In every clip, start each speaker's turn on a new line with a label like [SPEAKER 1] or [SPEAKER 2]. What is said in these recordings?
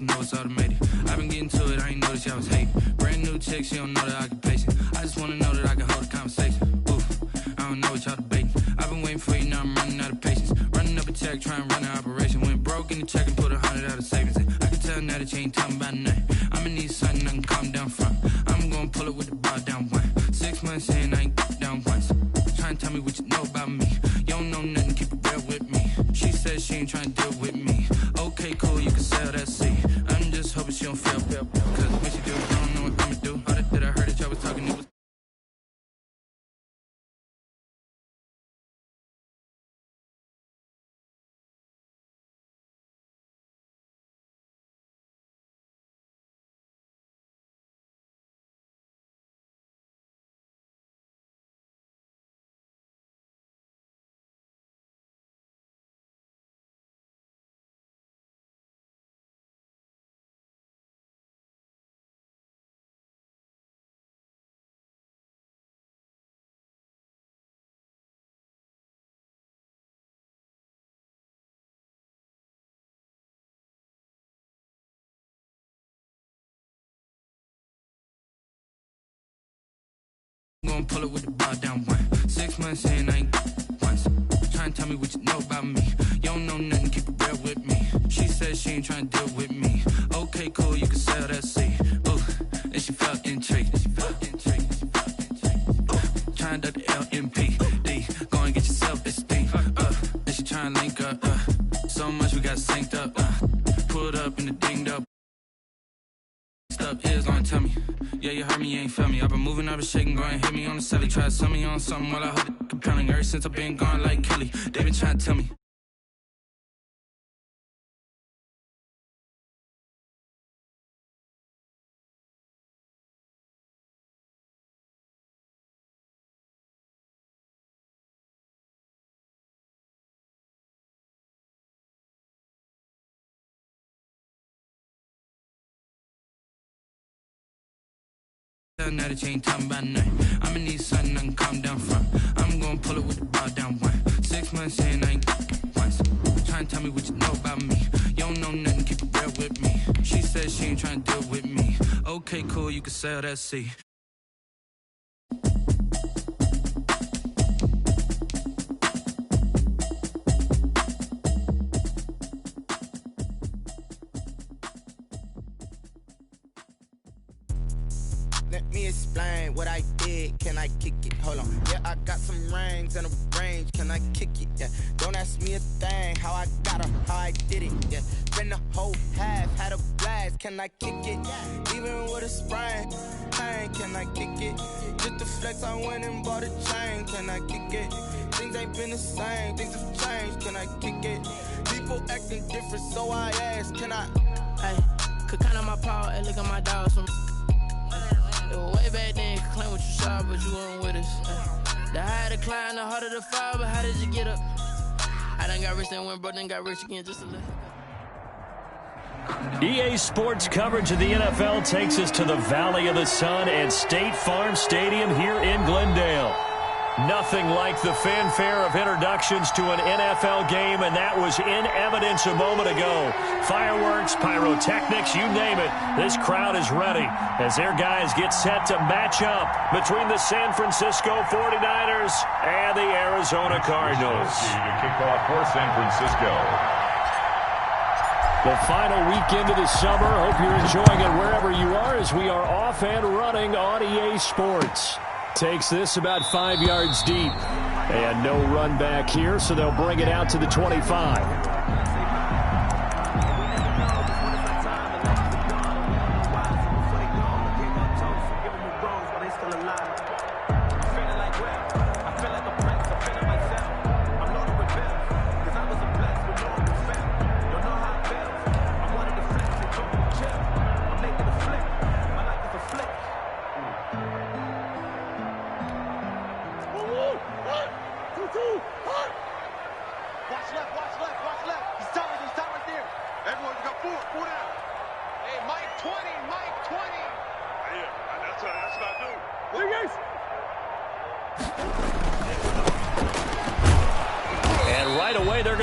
[SPEAKER 1] know it's automated. I've been getting to it, I ain't noticed y'all was hating. Brand new chick, she don't know the occupation. I just wanna know that I can hold a conversation. Oof, I don't know what y'all debating. I've been waiting for you, now I'm running out of patience. Running up a check, trying to run an operation. Went broke in the check and put 100 out of savings in. I can tell now that you ain't talking about nothing. I'ma need something I can calm down from. I'm gonna pull it with the bar down one. 6 months in, I ain't down once. Trying to tell me what you know about me. You don't know nothing, keep it real with me. She said she ain't trying to deal with me. Okay, cool, you can sell that seat. I'm just hoping she don't fail. Cause when she do, I don't know what I'ma do. All that I heard that y'all was talking, it was gonna pull it with the bar down one. 6 months in, I ain't once. Trying to tell me what you know about me. You don't know nothing, keep it real with me. She said she ain't trying to deal with me. Okay, cool, you can sell that seat. Ooh, and she felt intrigued. Trying to the LMPD. Go and get yourself esteem. And she trying to link up. So much we got synced up. Pulled up in the dinged up. Stuff is gonna tell me. Yeah, you heard me, you ain't felt me. I've been moving, I've been shaking, go and hit me on the celly. Try to sell me on something while I hold it compelling. Ever since I've been gone like Kelly, they been trying to tell me. Now that you ain't talking about nothing. I'ma need something I can calm down from. I'm gonna pull it with the bar down one. 6 months in, I ain't once. Trying to tell me what you know about me. You don't know nothing, keep it real with me. She said she ain't trying to deal with me. Okay, cool, you can sell that seat.
[SPEAKER 2] Let me explain what I did. Can I kick it? Hold on. Yeah, I got some rings and a range. Can I kick it? Yeah. Don't ask me a thing. How I got her, how I did it. Yeah. Spend the whole half, had a blast. Can I kick it? Even with a sprain. Pain, can I kick it? Just the flex, I went and bought a chain. Can I kick it? Things ain't been the same. Things have changed. Can I kick it? People acting different, so I ask. Can I?
[SPEAKER 3] Hey, could count on my power and look at my dogs from. Way back then, you could claim what you saw, but you weren't with us. The higher the climb, the harder the fall, but how did you get up? I done got rich, then went broke, then got rich again, just a little.
[SPEAKER 4] EA Sports coverage of the NFL takes us to the Valley of the Sun and State Farm Stadium here in Glendale. Nothing like the fanfare of introductions to an NFL game, and that was in evidence a moment ago. Fireworks, pyrotechnics, you name it. This crowd is ready as their guys get set to match up between the San Francisco 49ers and the Arizona Cardinals.
[SPEAKER 5] To kick off for San Francisco.
[SPEAKER 4] The final weekend of the summer. Hope you're enjoying it wherever you are as we are off and running on EA Sports. Takes this about 5 yards deep. And no run back here, so they'll bring it out to the 25.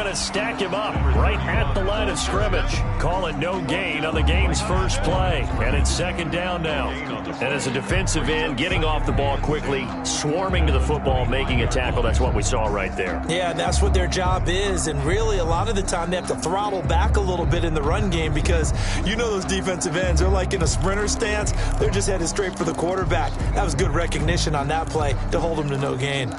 [SPEAKER 4] going to stack him up right at the line of scrimmage. Call it no gain on the game's first play. And it's second down now. And as a defensive end, getting off the ball quickly, swarming to the football, making a tackle, that's what we saw right there.
[SPEAKER 6] Yeah, and that's what their job is. And really, a lot of the time, they have to throttle back a little bit in the run game because you know those defensive ends, they're like in a sprinter stance. They're just headed straight for the quarterback. That was good recognition on that play to hold them to no gain.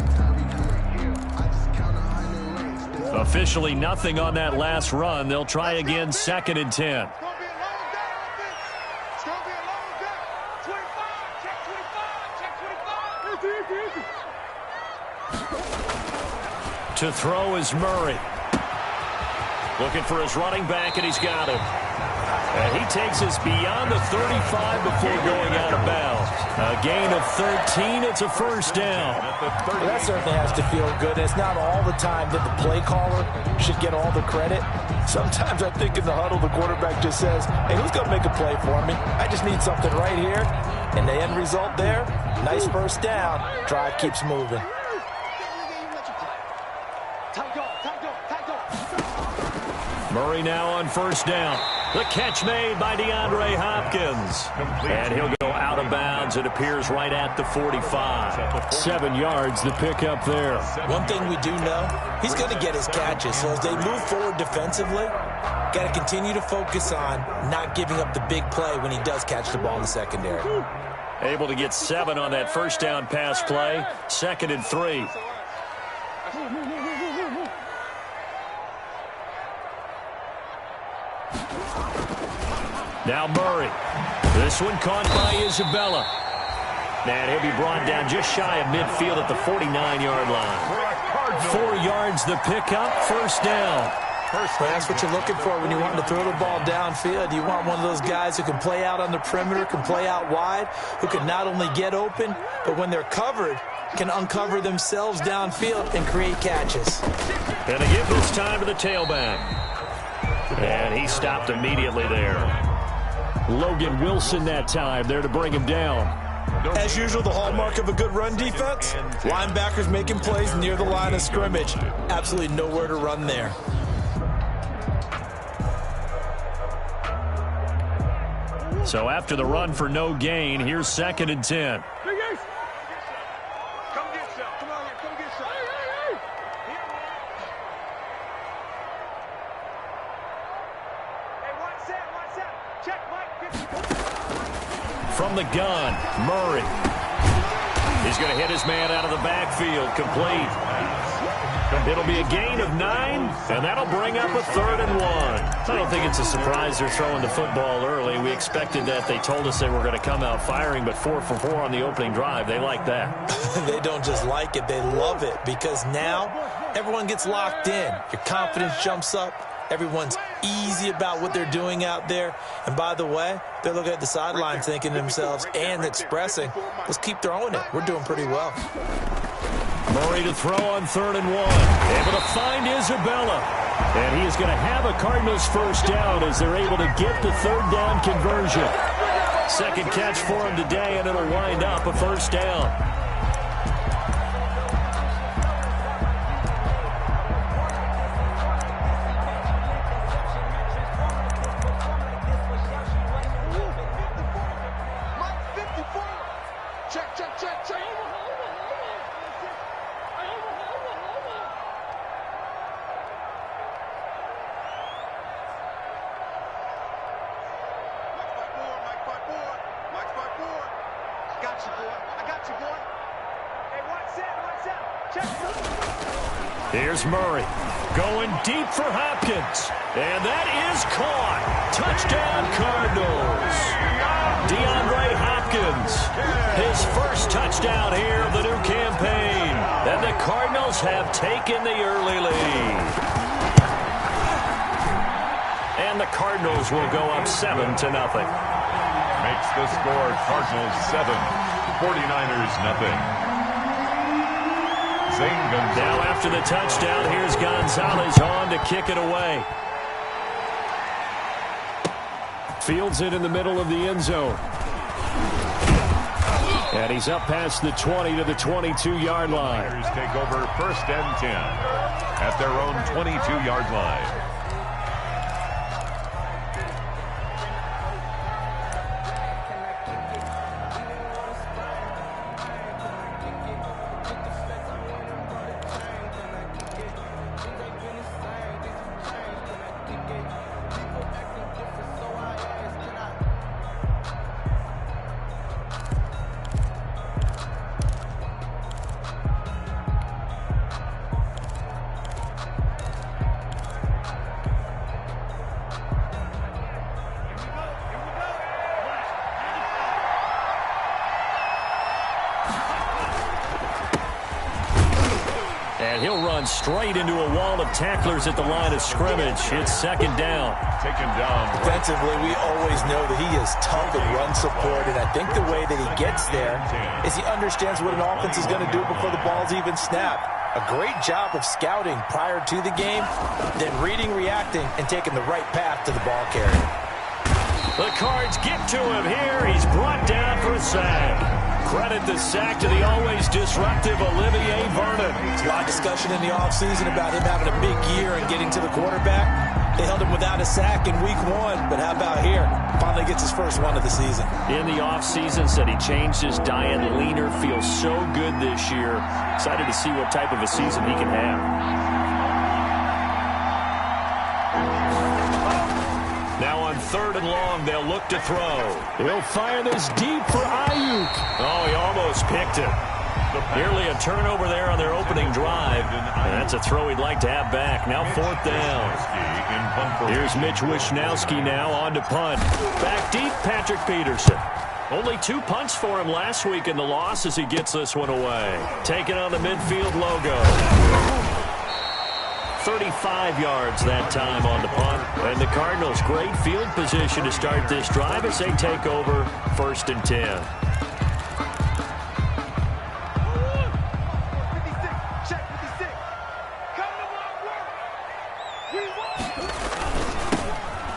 [SPEAKER 4] Officially nothing on that last run. They'll try again, 2nd and 10. To throw is Murray. Looking for his running back, and he's got him. And he takes us beyond the 35 before going out of bounds. A gain of 13. It's a first down.
[SPEAKER 6] Well, that certainly has to feel good. It's not all the time that the play caller should get all the credit. Sometimes I think in the huddle, the quarterback just says, hey, who's going to make a play for me? I just need something right here. And the end result there, nice first down. Drive keeps moving.
[SPEAKER 4] Murray now on first down. The catch made by DeAndre Hopkins. And he'll go out of bounds. It appears right at the 45. 7 yards, the pickup there.
[SPEAKER 6] One thing we do know, he's going to get his catches. So as they move forward defensively, got to continue to focus on not giving up the big play when he does catch the ball in the secondary.
[SPEAKER 4] Able to get 7 on that first down pass play. 2nd and 3. Now Murray. This one caught by Isabella. And he'll be brought down just shy of midfield at the 49-yard line. 4 yards the pickup, first down.
[SPEAKER 6] Well, that's what you're looking for when you want to throw the ball downfield. You want one of those guys who can play out on the perimeter, can play out wide, who can not only get open, but when they're covered, can uncover themselves downfield and create catches.
[SPEAKER 4] And they give this time to the tailback. And he stopped immediately there. Logan Wilson that time there to bring him down.
[SPEAKER 6] As usual, the hallmark of a good run defense, linebackers making plays near the line of scrimmage. Absolutely nowhere to run there.
[SPEAKER 4] So after the run for no gain, here's 2nd and 10. From the gun, Murray. He's going to hit his man out of the backfield, complete. It'll be a gain of 9, and that'll bring up a 3rd and 1. I don't think it's a surprise they're throwing the football early. We expected that. They told us they were going to come out firing, but 4 for 4 on the opening drive. They like that.
[SPEAKER 6] They don't just like it, they love it, because now everyone gets locked in. Your confidence jumps up. Everyone's easy about what they're doing out there. And by the way, they're looking at the sideline thinking to themselves and expressing, let's keep throwing it. We're doing pretty well.
[SPEAKER 4] Murray to throw on 3rd and 1. Able to find Isabella. And he is going to have a Cardinals first down as they're able to get the 3rd down conversion. 2nd catch for him today, and it'll wind up a first down. Here's Murray going deep for Hopkins. And that is caught. Touchdown, Cardinals. DeAndre Hopkins, his first touchdown here of the new campaign. And the Cardinals have taken the early lead. And the Cardinals will go up 7-0.
[SPEAKER 5] Makes the score Cardinals 7, 49ers nothing.
[SPEAKER 4] Now after the touchdown, here's Gonzalez on to kick it away. Fields it in the middle of the end zone. And he's up past the 20 to the 22-yard line.
[SPEAKER 5] Take over 1st and 10. at their own 22-yard line.
[SPEAKER 4] And he'll run straight into a wall of tacklers at the line of scrimmage. It's second down.
[SPEAKER 5] Taken down.
[SPEAKER 6] Defensively, we always know that he is tough in run support, and I think the way that he gets there is he understands what an offense is going to do before the ball's even snapped. A great job of scouting prior to the game, then reading, reacting, and taking the right path to the ball carrier.
[SPEAKER 4] The Cards get to him here. He's brought down for a sack. Credit the sack to the always disruptive Olivier Vernon.
[SPEAKER 6] There's a lot of discussion in the offseason about him having a big year and getting to the quarterback. They held him without a sack in week 1, but how about here? Finally gets his first one of the season.
[SPEAKER 4] In the offseason, said he changed his diet, leaner, feels so good this year. Excited to see what type of a season he can have. Now on 3rd and long, they'll look to throw. He'll fire this deep for Ayuk. Oh, he almost picked it. Nearly a turnover there on their opening drive. And that's a throw he'd like to have back. Now 4th down. Here's Mitch Wishnowski now on to punt. Back deep, Patrick Peterson. Only 2 punts for him last week in the loss as he gets this one away. Taking on the midfield logo. 35 yards that time on the punt. And the Cardinals, great field position to start this drive as they take over 1st and 10.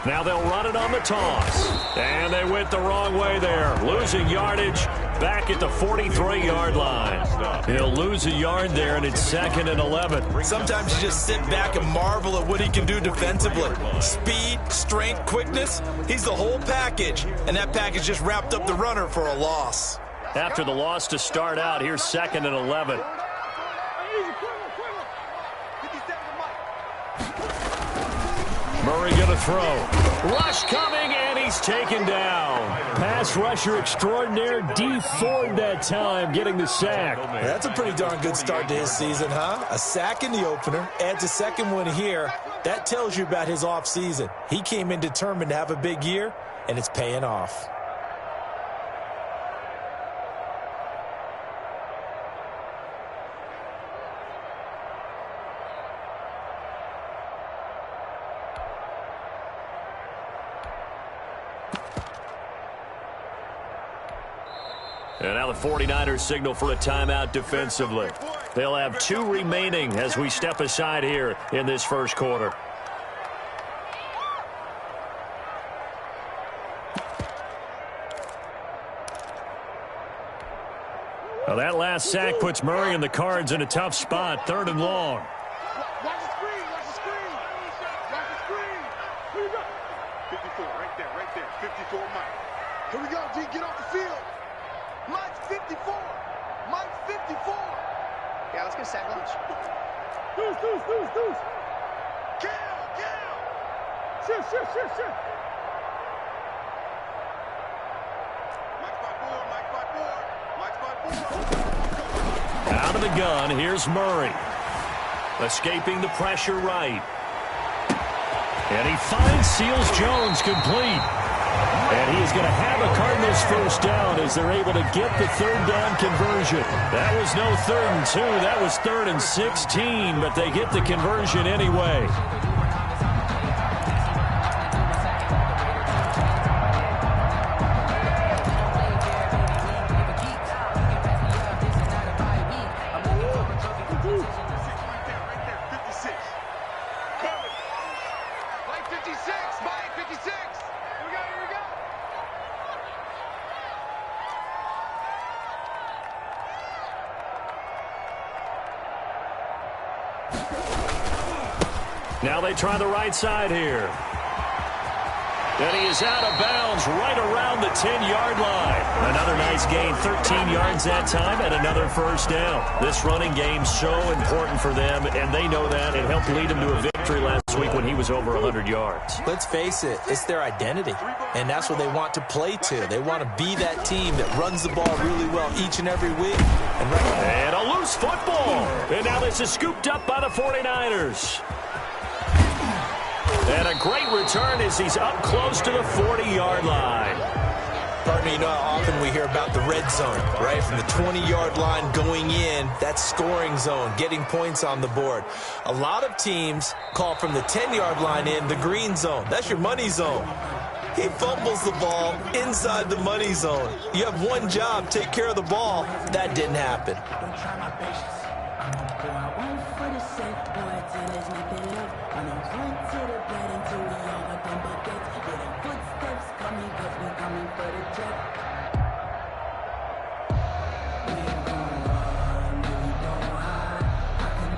[SPEAKER 4] Now they'll run it on the toss. And they went the wrong way there. Losing yardage back at the 43-yard line. He'll lose a yard there, and it's 2nd and 11.
[SPEAKER 6] Sometimes you just sit back and marvel at what he can do defensively. Speed, strength, quickness. He's the whole package. And that package just wrapped up the runner for a loss.
[SPEAKER 4] After the loss to start out, here's 2nd and 11. Murray going to throw. Rush coming, and he's taken down. Pass rusher extraordinaire, D Ford that time, getting the sack.
[SPEAKER 6] That's a pretty darn good start to his season, huh? A sack in the opener, adds a second one here. That tells you about his offseason. He came in determined to have a big year, and it's paying off.
[SPEAKER 4] And now the 49ers signal for a timeout defensively. They'll have 2 remaining as we step aside here in this first quarter. Well, that last sack puts Murray and the Cards in a tough spot, 3rd and long.
[SPEAKER 7] Watch the screen, watch the screen. Watch the screen. Here we go. 54, right there. 54, Mike. Here we go, D, get off the field. Mike's 54. Mike's 54.
[SPEAKER 8] Yeah, let's get sack lunch.
[SPEAKER 7] Deuce. Kill. Shift.
[SPEAKER 4] Out of the gun, here's Murray. Escaping the pressure right. And he finds Seals Jones complete. And he is going to have a Cardinals first down as they're able to get the 3rd down conversion. That was no 3rd and 2. That was 3rd and 16, but they get the conversion anyway. Now they try the right side here. And he is out of bounds right around the 10-yard line. Another nice gain, 13 yards that time, and another first down. This running game's so important for them, and they know that. It helped lead them to a victory last week when he was over 100 yards.
[SPEAKER 6] Let's face it, it's their identity, and that's what they want to play to. They want to be that team that runs the ball really well each and every week.
[SPEAKER 4] And a loose football. And now this is scooped up by the 49ers. And a great return as he's up close to the 40-yard line.
[SPEAKER 6] Partner, you know how often we hear about the red zone, right? From the 20-yard line going in, that's scoring zone, getting points on the board. A lot of teams call from the 10-yard line in the green zone. That's your money zone. He fumbles the ball inside the money zone. You have one job, take care of the ball. That didn't happen.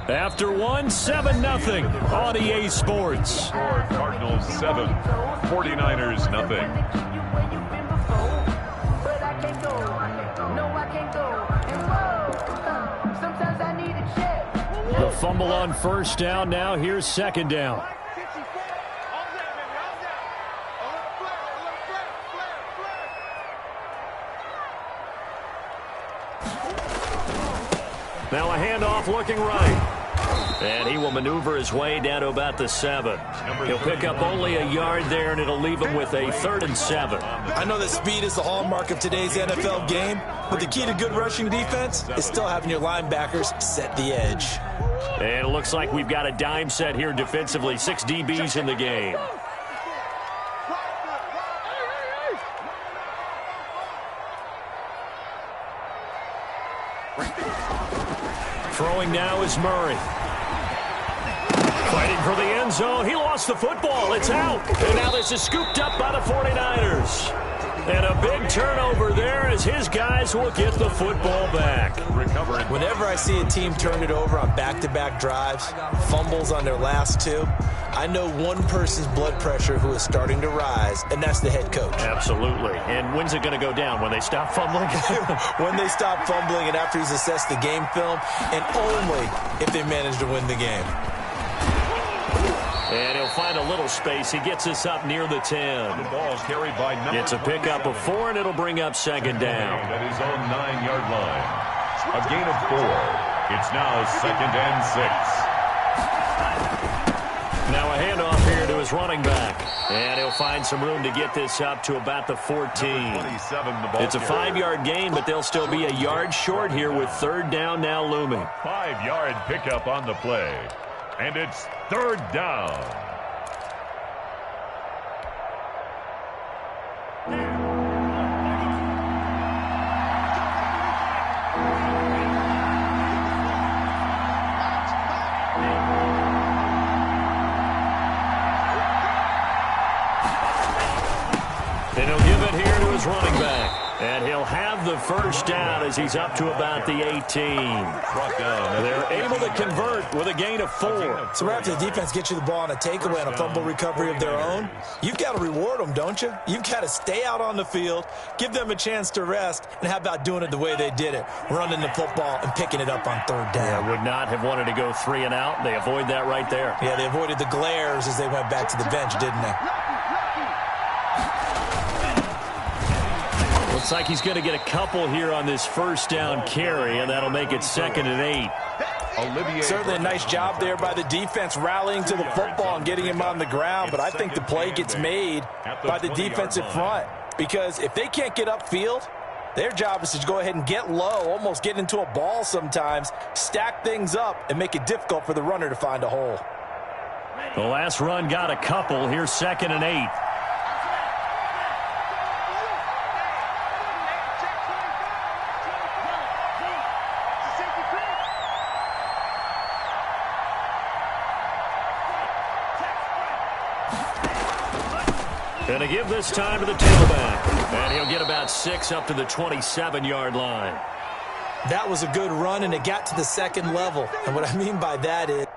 [SPEAKER 4] After 7-0 on EA Sports.
[SPEAKER 5] Score Cardinals 7, 49ers nothing.
[SPEAKER 4] The fumble on first down. Now here's second down. Now a handoff looking right. And he will maneuver his way down to about the 7. He'll pick up only a yard there, and it'll leave him with a 3rd and 7.
[SPEAKER 6] I know that speed is the hallmark of today's NFL game, but the key to good rushing defense is still having your linebackers set the edge.
[SPEAKER 4] And it looks like we've got a dime set here defensively. 6 DBs in the game. Throwing now is Murray. Fighting for the end zone. He lost the football. It's out. And now this is scooped up by the 49ers. And a big turnover there as his guys will get the football back.
[SPEAKER 6] Whenever I see a team turn it over on back-to-back drives, fumbles on their last 2, I know one person's blood pressure who is starting to rise, and that's the head coach.
[SPEAKER 4] Absolutely. And when's it going to go down? When they stop fumbling?
[SPEAKER 6] When they stop fumbling and after he's assessed the game film, and only if they manage to win the game.
[SPEAKER 4] And he'll find a little space. He gets us up near the 10.
[SPEAKER 5] The ball carried by number
[SPEAKER 4] It's a pickup of 4, and it'll bring up second down.
[SPEAKER 5] At his own 9-yard line. A gain of 4. It's now 2nd and 6.
[SPEAKER 4] Now a handoff here to his running back. And he'll find some room to get this up to about the 14. It's a 5-yard gain, but they'll still be a yard short here with 3rd down now looming.
[SPEAKER 5] 5-yard pickup on the play. And it's 3rd down.
[SPEAKER 4] And he'll give it here to his running back. And he'll have the first down as he's up to about the 18. They're able to convert with a gain of 4.
[SPEAKER 6] So right after the defense gets you the ball on a takeaway and a fumble recovery of their own, you've got to reward them, don't you? You've got to stay out on the field, give them a chance to rest, and how about doing it the way they did it, running the football and picking it up on 3rd down.
[SPEAKER 4] Yeah, would not have wanted to go 3 and out. They avoid that right there.
[SPEAKER 6] Yeah, they avoided the glares as they went back to the bench, didn't they?
[SPEAKER 4] Looks like he's going to get a couple here on this first down carry, and that'll make it 2nd and 8.
[SPEAKER 6] Certainly a nice job there by the defense rallying to the football and getting him on the ground, but I think the play gets made by the defensive front because if they can't get upfield, their job is to go ahead and get low, almost get into a ball sometimes, stack things up, and make it difficult for the runner to find a hole.
[SPEAKER 4] The last run got a couple. Here's 2nd and 8. Going to give this time to the tailback. And he'll get about 6 up to the 27-yard line.
[SPEAKER 6] That was a good run, and it got to the 2nd level. And what I mean by that is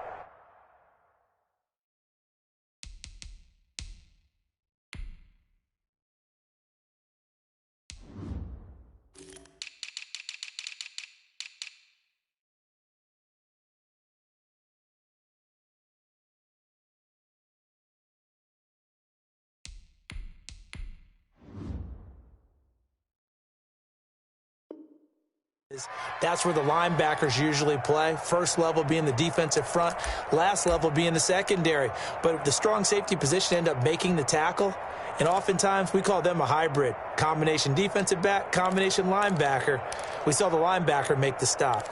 [SPEAKER 6] That's where the linebackers usually play. First level being the defensive front, last level being the secondary. But the strong safety position end up making the tackle, and oftentimes we call them a hybrid. Combination defensive back, combination linebacker. We saw the linebacker make the stop.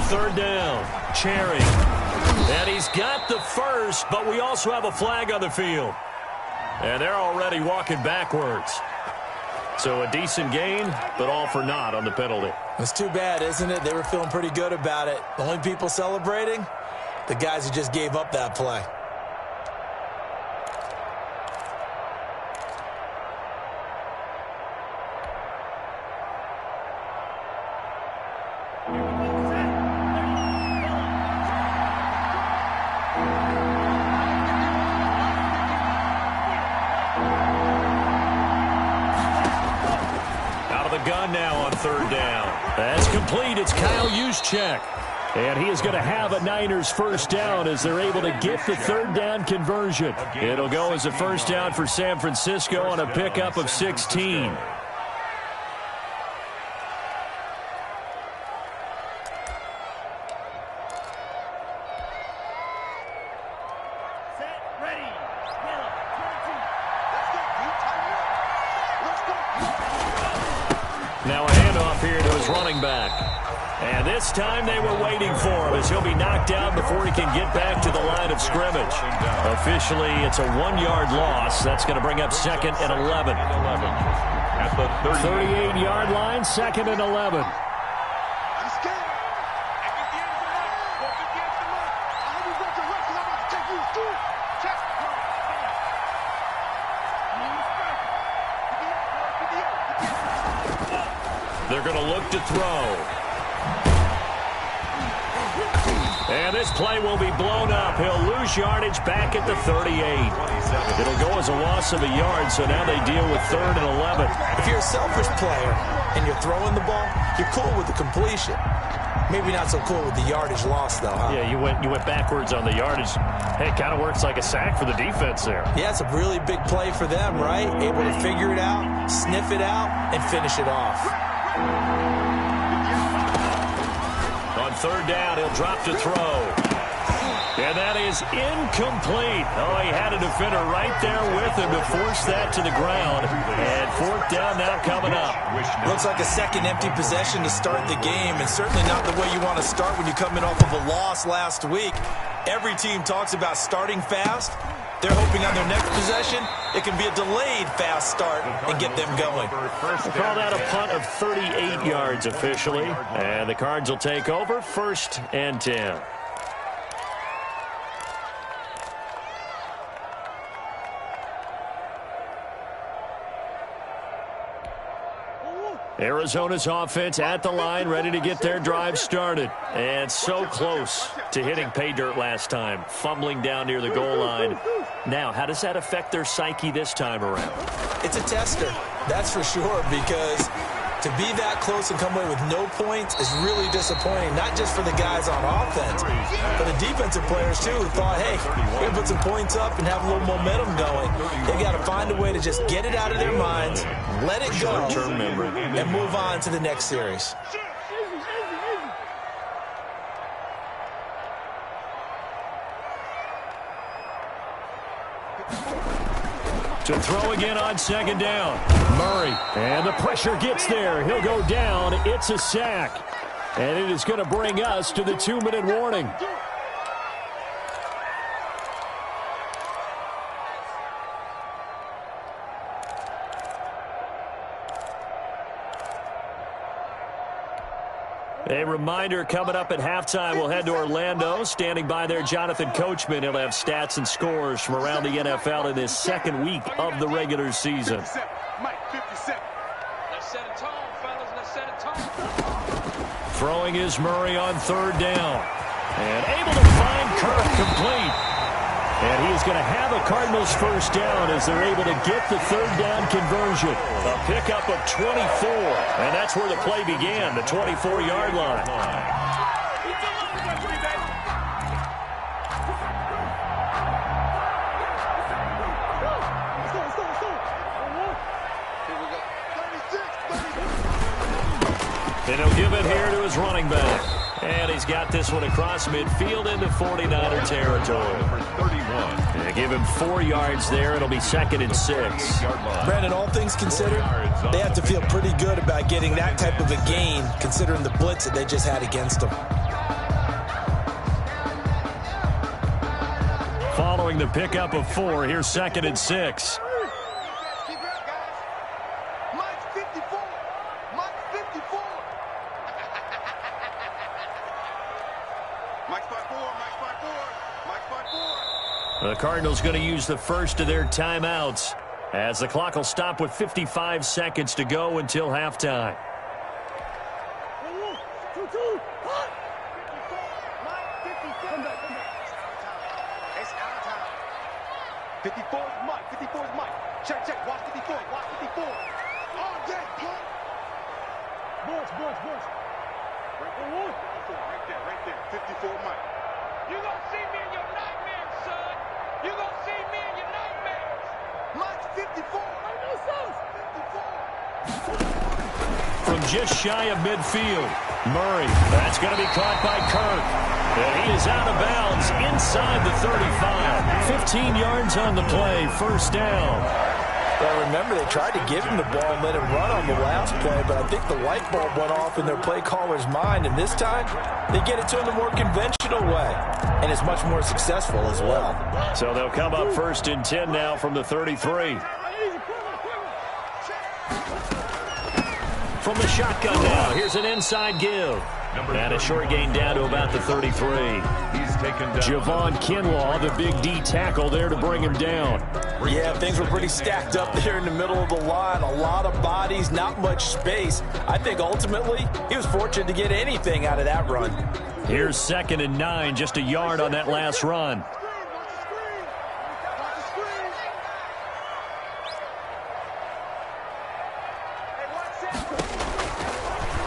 [SPEAKER 4] Third down, Cherry. And he's got the first, but we also have a flag on the field. And they're already walking backwards. So a decent gain, but all for naught on the penalty.
[SPEAKER 6] It's too bad, isn't it? They were feeling pretty good about it. The only people celebrating, the guys who just gave up that play.
[SPEAKER 4] Gun now on third down. That's complete. It's Kyle Juszczyk. And he is going to have a Niners first down as they're able to get the third down conversion. It'll go as a first down for San Francisco on a pickup of 16. Now a handoff here to his running back. And this time they were waiting for him as he'll be knocked down before he can get back to the line of scrimmage. Officially, it's a 1-yard loss. That's going to bring up 2nd and 11.
[SPEAKER 5] At the
[SPEAKER 4] 38-yard line, 2nd and 11. They're going to look to throw. And this play will be blown up. He'll lose yardage back at the 38. It'll go as a loss of a yard, so now they deal with 3rd and 11.
[SPEAKER 6] If you're a selfish player and you're throwing the ball, you're cool with the completion. Maybe not so cool with the yardage loss, though, huh?
[SPEAKER 4] Yeah, you went backwards on the yardage. Hey, it kind of works like a sack for the defense there.
[SPEAKER 6] Yeah, it's a really big play for them, right? Able to figure it out, sniff it out, and finish it off.
[SPEAKER 4] On third down, he'll drop to throw. And that is incomplete. Oh, he had a defender right there with him to force that to the ground. And 4th down now coming up.
[SPEAKER 6] Looks like a second empty possession to start the game, and certainly not the way you want to start when you come in off of a loss last week. Every team talks about starting fast. They're hoping on their next possession, it can be a delayed fast start and get them going.
[SPEAKER 4] We'll call that a punt of 38 yards officially. And the Cards will take over 1st and 10. Arizona's offense at the line, ready to get their drive started. And so close to hitting pay dirt last time, fumbling down near the goal line. Now, how does that affect their psyche this time around?
[SPEAKER 6] It's a tester, that's for sure, because to be that close and come away with no points is really disappointing, not just for the guys on offense, but the defensive players, too, who thought, hey, we're going to put some points up and have a little momentum going. They got to find a way to just get it out of their minds, let it go, and move on to the next series.
[SPEAKER 4] To throw again on 2nd down. Murray. And the pressure gets there. He'll go down. It's a sack. And it is going to bring us to the 2-minute warning. A reminder coming up at halftime, we'll head to Orlando. Standing by there, Jonathan Coachman. He'll have stats and scores from around the NFL in this 2nd week of the regular season.
[SPEAKER 7] Mike, 57.
[SPEAKER 9] Let's set a tone, fellas. Let's set a tone.
[SPEAKER 4] Throwing is Murray on 3rd down. And able to find Kirk complete. And he is going to have a Cardinals first down as they're able to get the third down conversion. A pickup of 24. And that's where the play began, the 24-yard line. And he'll give it here to his running back. And he's got this one across midfield into 49er territory.
[SPEAKER 5] Number 31.
[SPEAKER 4] They give him 4 yards there. It'll be 2nd and 6.
[SPEAKER 6] Brandon, all things considered, they have to feel pretty good about getting that type of a gain, considering the blitz that they just had against them.
[SPEAKER 4] Following the pickup of 4, here's 2nd and 6. The Cardinals going to use the first of their timeouts as the clock will stop with 55 seconds to go until halftime.
[SPEAKER 7] 54's Mike. 54's Mike. Check, check. Watch 54. Watch 54. All day, punt. Boys. Right there. 54 Mike.
[SPEAKER 9] You gonna see me in your nightmares, son. You gonna see me in your nightmares.
[SPEAKER 7] Mike's 54.
[SPEAKER 4] From just shy of midfield, Murray. That's going to be caught by Kirk. And he is out of bounds inside the 35. 15 yards on the play, first down.
[SPEAKER 6] Well, remember, they tried to give him the ball and let him run on the last play, but I think the light bulb went off in their play caller's mind, and this time they get it to him the more conventional way, and it's much more successful as well.
[SPEAKER 4] So they'll come up 1st and 10 now from the 33. From the shotgun now, here's an inside give. And a short gain down to about the 33.
[SPEAKER 5] He's taken down.
[SPEAKER 4] Javon Kinlaw, the big D tackle there to bring him down.
[SPEAKER 6] Yeah, things were pretty stacked up there in the middle of the line. A lot of bodies, not much space. I think ultimately he was fortunate to get anything out of that run.
[SPEAKER 4] Here's 2nd and 9, just a yard on that last run.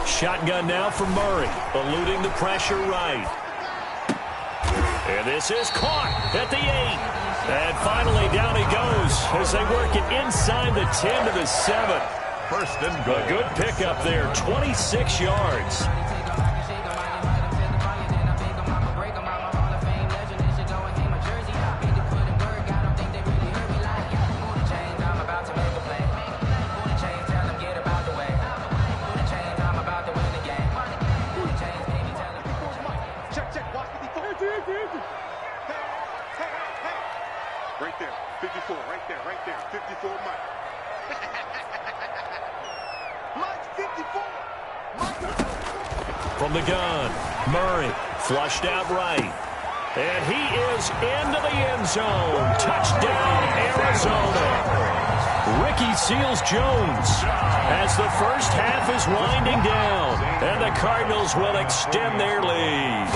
[SPEAKER 4] Shotgun now for Murray, eluding the pressure right. And this is caught at the 8. And finally down he goes as they work it inside the 10 to the 7.
[SPEAKER 5] First and goal.
[SPEAKER 4] A good pickup there, 26 yards.
[SPEAKER 7] Right there. 54. Right there. 54 Mike. Mike's 54.
[SPEAKER 4] From the gun, Murray flushed out right. And he is into the end zone. Touchdown, Arizona. Ricky Seals-Jones as the first half is winding down. And the Cardinals will extend their lead.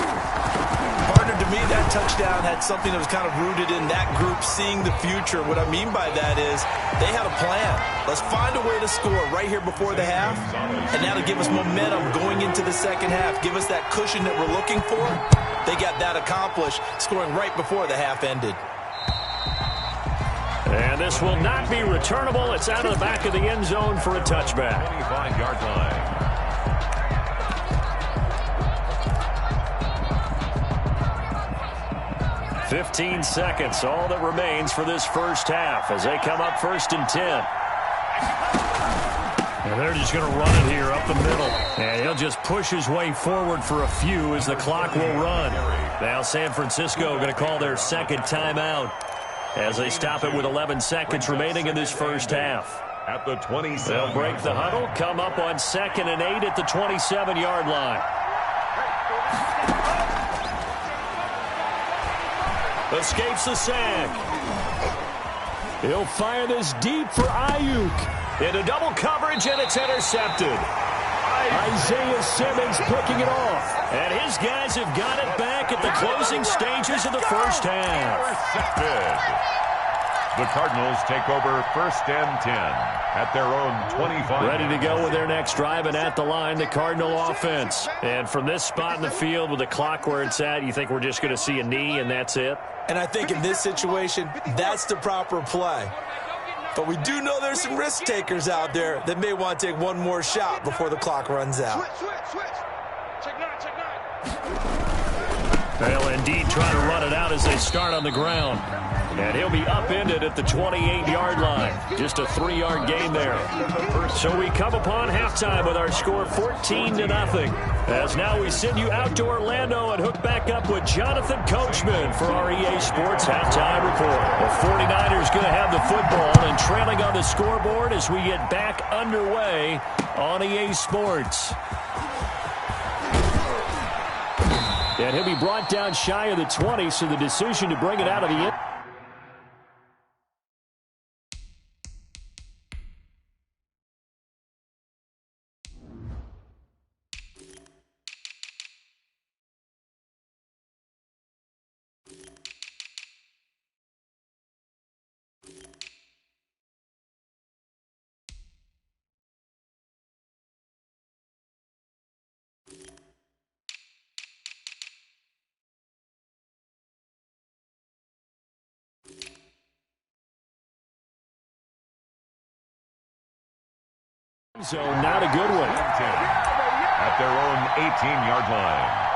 [SPEAKER 6] Partner, to me, that touchdown had something that was kind of rooted in that group seeing the future. What I mean by that is they had a plan. Let's find a way to score right here before the half. And now to give us momentum going into the second half, give us that cushion that we're looking for. They got that accomplished, scoring right before the half ended.
[SPEAKER 4] And this will not be returnable. It's out of the back of the end zone for a touchback.
[SPEAKER 5] 25-yard line.
[SPEAKER 4] 15 seconds, all that remains for this first half as they come up 1st and 10. And they're just going to run it here up the middle. And he'll just push his way forward for a few as the clock will run. Now San Francisco going to call their second timeout as they stop it with 11 seconds remaining in this first half.
[SPEAKER 5] At the 27.
[SPEAKER 4] They'll break the huddle, come up on 2nd and 8 at the 27-yard line. Escapes the sack. He'll fire this deep for Ayuk. Into double coverage, and it's intercepted. Isaiah Simmons picking it off. And his guys have got it back at the closing stages of the first half.
[SPEAKER 5] Intercepted. The Cardinals take over 1st and 10 at their own 25.
[SPEAKER 4] Ready to go with their next drive, and at the line, the Cardinal offense. And from this spot in the field with the clock where it's at, you think we're just going to see a knee and that's it?
[SPEAKER 6] And I think in this situation, that's the proper play. But we do know there's some risk takers out there that may want to take one more shot before the clock runs out.
[SPEAKER 9] Switch. Check nine.
[SPEAKER 4] They'll indeed try to run it out as they start on the ground. And he'll be upended at the 28-yard line. Just a 3-yard gain there. So we come upon halftime with our score 14-0. As now we send you out to Orlando and hook back up with Jonathan Coachman for our EA Sports Halftime Report. The 49ers going to have the football and trailing on the scoreboard as we get back underway on EA Sports. And he'll be brought down shy of the 20, so the decision to bring it out of the end. So not a good one.
[SPEAKER 5] At their own 18-yard line.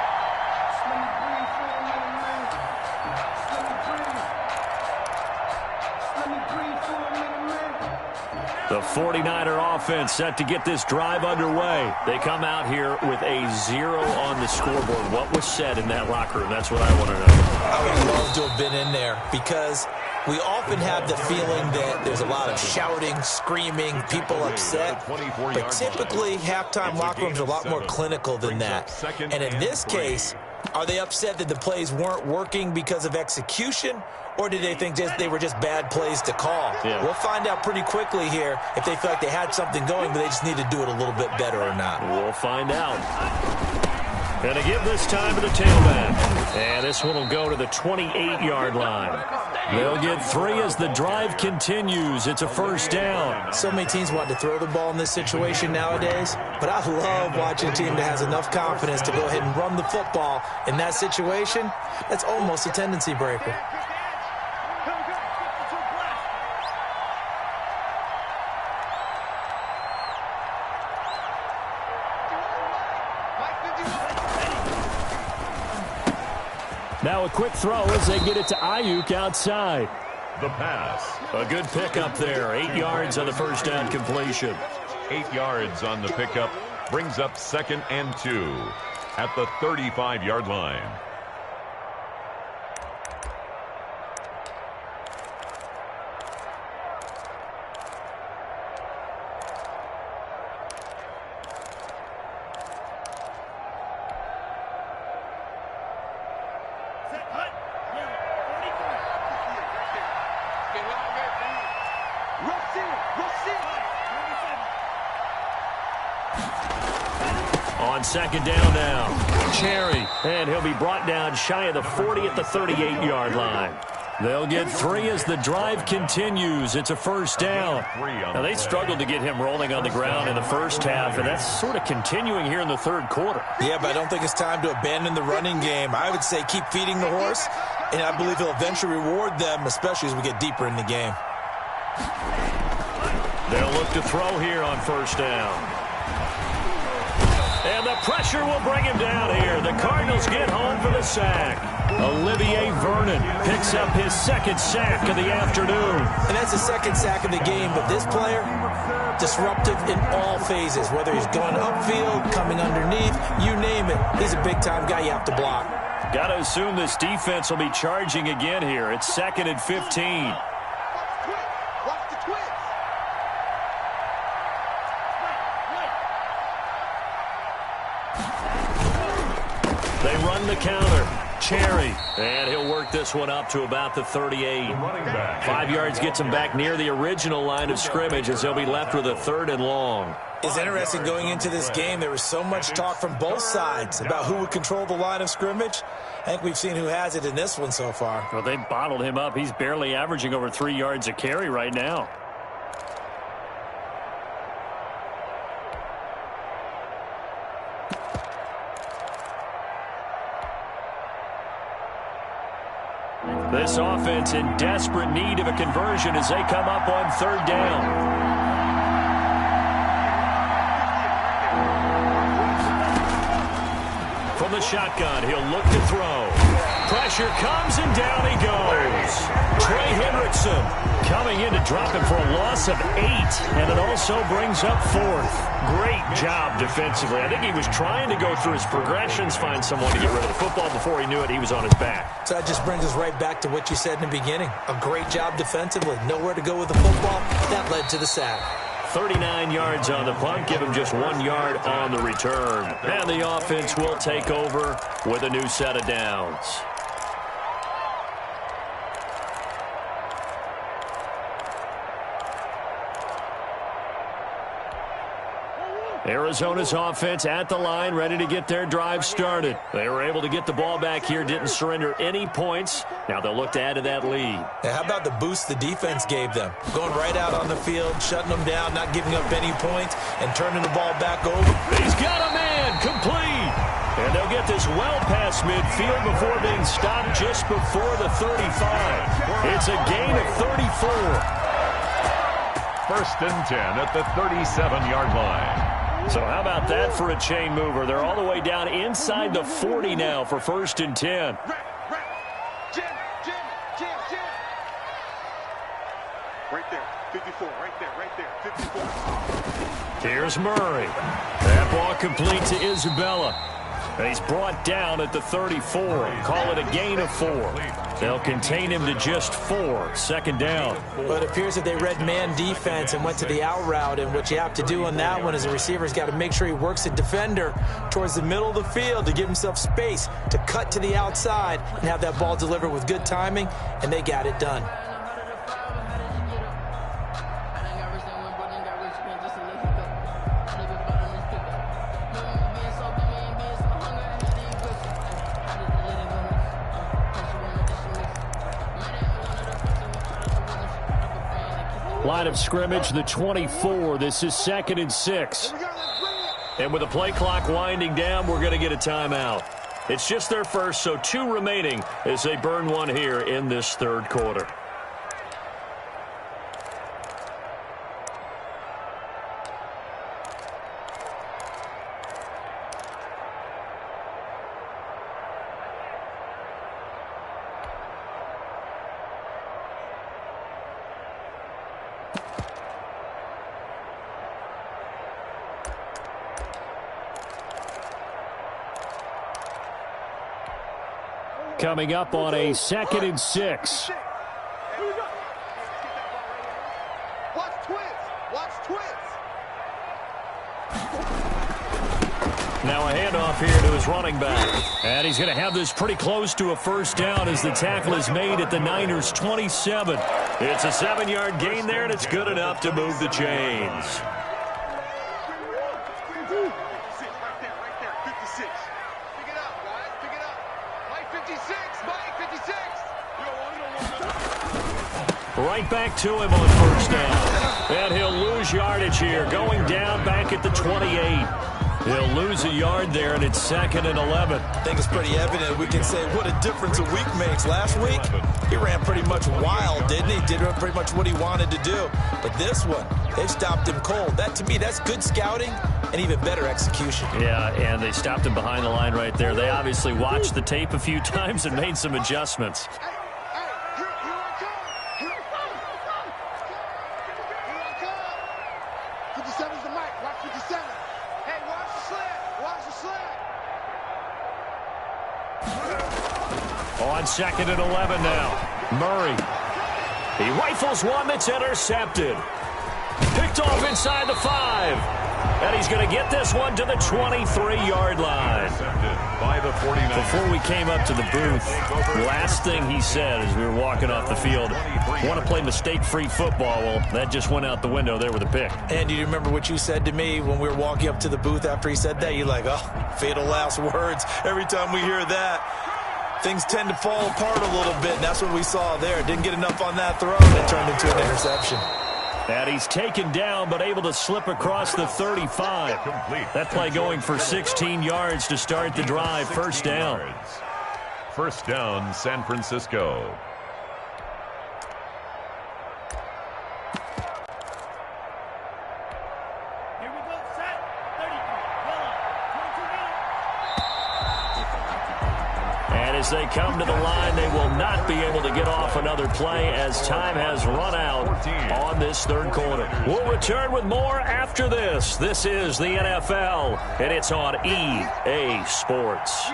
[SPEAKER 4] The 49er offense set to get this drive underway. They come out here with a 0 on the scoreboard. What was said in that locker room? That's what I want to know.
[SPEAKER 6] I would love to have been in there because we often have the feeling that there's a lot of shouting, screaming, people upset. But typically, halftime locker rooms are a lot more clinical than that. And in this case, are they upset that the plays weren't working because of execution? Or did they think they were just bad plays to call? Yeah. We'll find out pretty quickly here if they feel like they had something going, but they just need to do it a little bit better or not.
[SPEAKER 4] We'll find out. And to give this time to the tailback. And this one will go to the 28-yard line. They'll get 3 as the drive continues. It's a first down.
[SPEAKER 6] So many teams want to throw the ball in this situation nowadays, but I love watching a team that has enough confidence to go ahead and run the football. In that situation, that's almost a tendency breaker.
[SPEAKER 4] Now a quick throw as they get it to Ayuk outside.
[SPEAKER 5] The pass.
[SPEAKER 4] A good pickup there. 8 yards on the first down completion.
[SPEAKER 5] 8 yards on the pickup brings up 2nd and 2 at the 35-yard line.
[SPEAKER 4] On second down now, Cherry, and he'll be brought down shy of the 40 at the 38-yard line. They'll get 3 as the drive continues. It's a first down. Now, they struggled to get him rolling on the ground in the first half, and that's sort of continuing here in the third quarter.
[SPEAKER 6] Yeah, but I don't think it's time to abandon the running game. I would say keep feeding the horse, and I believe he'll eventually reward them, especially as we get deeper in the game.
[SPEAKER 4] They'll look to throw here on first down. And the pressure will bring him down here. The Cardinals get home for the sack. Olivier Vernon picks up his 2nd sack of the afternoon.
[SPEAKER 6] And that's the 2nd sack of the game, but this player, disruptive in all phases, whether he's going upfield, coming underneath, you name it. He's a big-time guy you have to block.
[SPEAKER 4] Got to assume this defense will be charging again here. It's 2nd and 15. They run the counter. Cherry. And he'll work this one up to about the 38. 5 yards gets him back near the original line of scrimmage as he'll be left with a 3rd and long.
[SPEAKER 6] is interesting going into this game. There was so much talk from both sides about who would control the line of scrimmage. I think we've seen who has it in this one so far.
[SPEAKER 4] Well, they bottled him up. He's barely averaging over 3 yards a carry right now. This offense in desperate need of a conversion as they come up on third down. From the shotgun, he'll look to throw. Pressure comes, and down he goes. Trey Hendrickson coming in to drop him for a loss of 8, and it also brings up 4th. Great job defensively. I think he was trying to go through his progressions, find someone to get rid of the football. Before he knew it, he was on his back.
[SPEAKER 6] So that just brings us right back to what you said in the beginning. A great job defensively. Nowhere to go with the football. That led to the sack.
[SPEAKER 4] 39 yards on the punt, give him just 1 yard on the return. And the offense will take over with a new set of downs. Arizona's offense at the line, ready to get their drive started. They were able to get the ball back here, didn't surrender any points. Now they'll look to add to that lead.
[SPEAKER 6] How about the boost the defense gave them? Going right out on the field, shutting them down, not giving up any points, and turning the ball back over.
[SPEAKER 4] He's got a man, complete. And they'll get this well past midfield before being stopped just before the 35. It's a gain of 34.
[SPEAKER 5] 1st and 10 at the 37-yard line.
[SPEAKER 4] So how about that for a chain mover? They're all the way down inside the 40 now for 1st and 10.
[SPEAKER 7] Right there, 54, right there, 54.
[SPEAKER 4] Here's Murray. That ball complete to Isabella. And he's brought down at the 34. Call it a gain of 4. They'll contain him to just 4. 2nd down.
[SPEAKER 6] Well, it appears that they read man defense and went to the out route. And what you have to do on that one is the receiver's got to make sure he works the defender towards the middle of the field to give himself space to cut to the outside and have that ball delivered with good timing. And they got it done.
[SPEAKER 4] Line of scrimmage, the 24. This is 2nd and 6. And with the play clock winding down, we're going to get a timeout. It's just their first, so 2 remaining as they burn one here in this 3rd quarter. Coming up on a 2nd and 6.
[SPEAKER 7] Watch twins. Watch twins.
[SPEAKER 4] Now a handoff here to his running back. And he's going to have this pretty close to a 1st down as the tackle is made at the Niners' 27. It's a 7-yard gain there, and it's good enough to move the chains. Right back to him on 1st down. And he'll lose yardage here, going down back at the 28. He'll lose a yard there, and it's 2nd and 11.
[SPEAKER 6] I think it's pretty evident. We can say what a difference a week makes. Last week, he ran pretty much wild, didn't he? Did pretty much what he wanted to do. But this one, they've stopped him cold. That, to me, that's good scouting and even better execution.
[SPEAKER 4] Yeah, and they stopped him behind the line right there. They obviously watched the tape a few times and made some adjustments.
[SPEAKER 7] 57's the mic. Watch 57. Hey, watch the slant. Watch the slant.
[SPEAKER 4] On 2nd and 11 now. Murray. He rifles one that's intercepted. Picked off inside the 5. And he's going to get this one to the 23-yard line.
[SPEAKER 5] By the 49ers.
[SPEAKER 4] Before we came up to the booth, last thing he said as we were walking off the field, want to play mistake-free football. Well, that just went out the window there with a pick.
[SPEAKER 6] And do you remember what you said to me when we were walking up to the booth after he said that? You're like, oh, fatal last words. Every time we hear that, things tend to fall apart a little bit, and that's what we saw there. Didn't get enough on that throw, and it turned into an interception.
[SPEAKER 4] And he's taken down, but able to slip across the 35. That play going for 16 yards to start the drive. First down.
[SPEAKER 5] First down, San Francisco.
[SPEAKER 4] As they come to the line, they will not be able to get off another play as time has run out on this third quarter. We'll return with more after this. This is the NFL, and it's on EA Sports.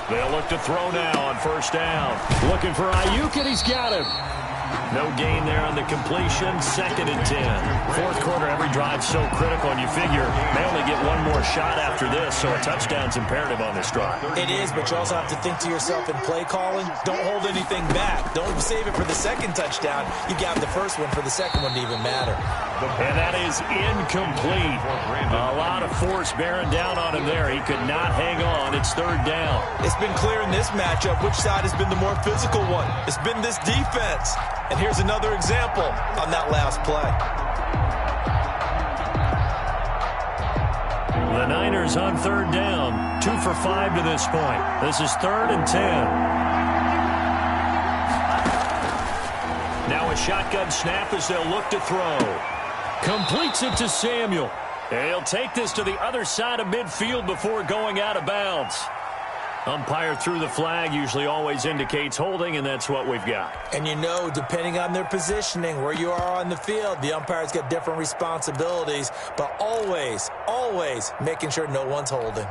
[SPEAKER 4] They'll look to throw now on first down. Looking for Ayuk, and he's got him. No gain there on the completion. 2nd and 10. Fourth quarter, every drive so critical, and you figure they only get one more shot after this, so a touchdown's imperative on this drive.
[SPEAKER 6] It is, but you also have to think to yourself in play calling, don't hold anything back. Don't save it for the second touchdown. You got the first one for the second one to even matter.
[SPEAKER 4] And that is incomplete. A lot of force bearing down on him there. He could not hang on. It's third down.
[SPEAKER 6] It's been clear in this matchup which side has been the more physical one. It's been this defense. And here's another example on that last play.
[SPEAKER 4] The Niners on third down. 2 for 5 to this point. This is 3rd and 10. Now a shotgun snap as they'll look to throw. Completes it to Samuel. And he'll take this to the other side of midfield before going out of bounds. Umpire threw the flag, usually always indicates holding, and that's what we've got.
[SPEAKER 6] And you know, depending on their positioning, where you are on the field, the umpire's got different responsibilities, but always, always making sure no one's holding.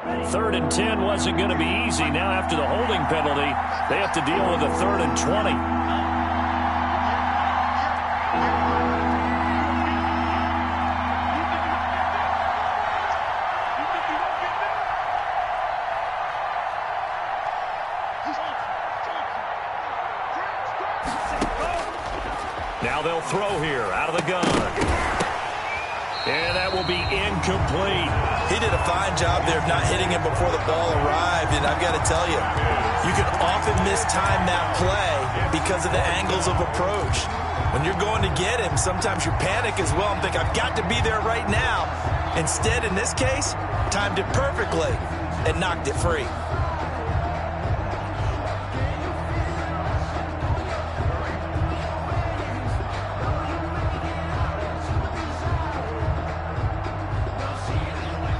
[SPEAKER 4] 3rd and 10 wasn't going to be easy. Now after the holding penalty, they have to deal with a 3rd and 20. Now they'll throw here out of the gun. And that will be incomplete.
[SPEAKER 6] He did a fine job there of not hitting him before the ball arrived, and I've got to tell you, you can often mistime that play because of the angles of approach. When you're going to get him, sometimes you panic as well and think, I've got to be there right now. Instead, in this case, timed it perfectly and knocked it free.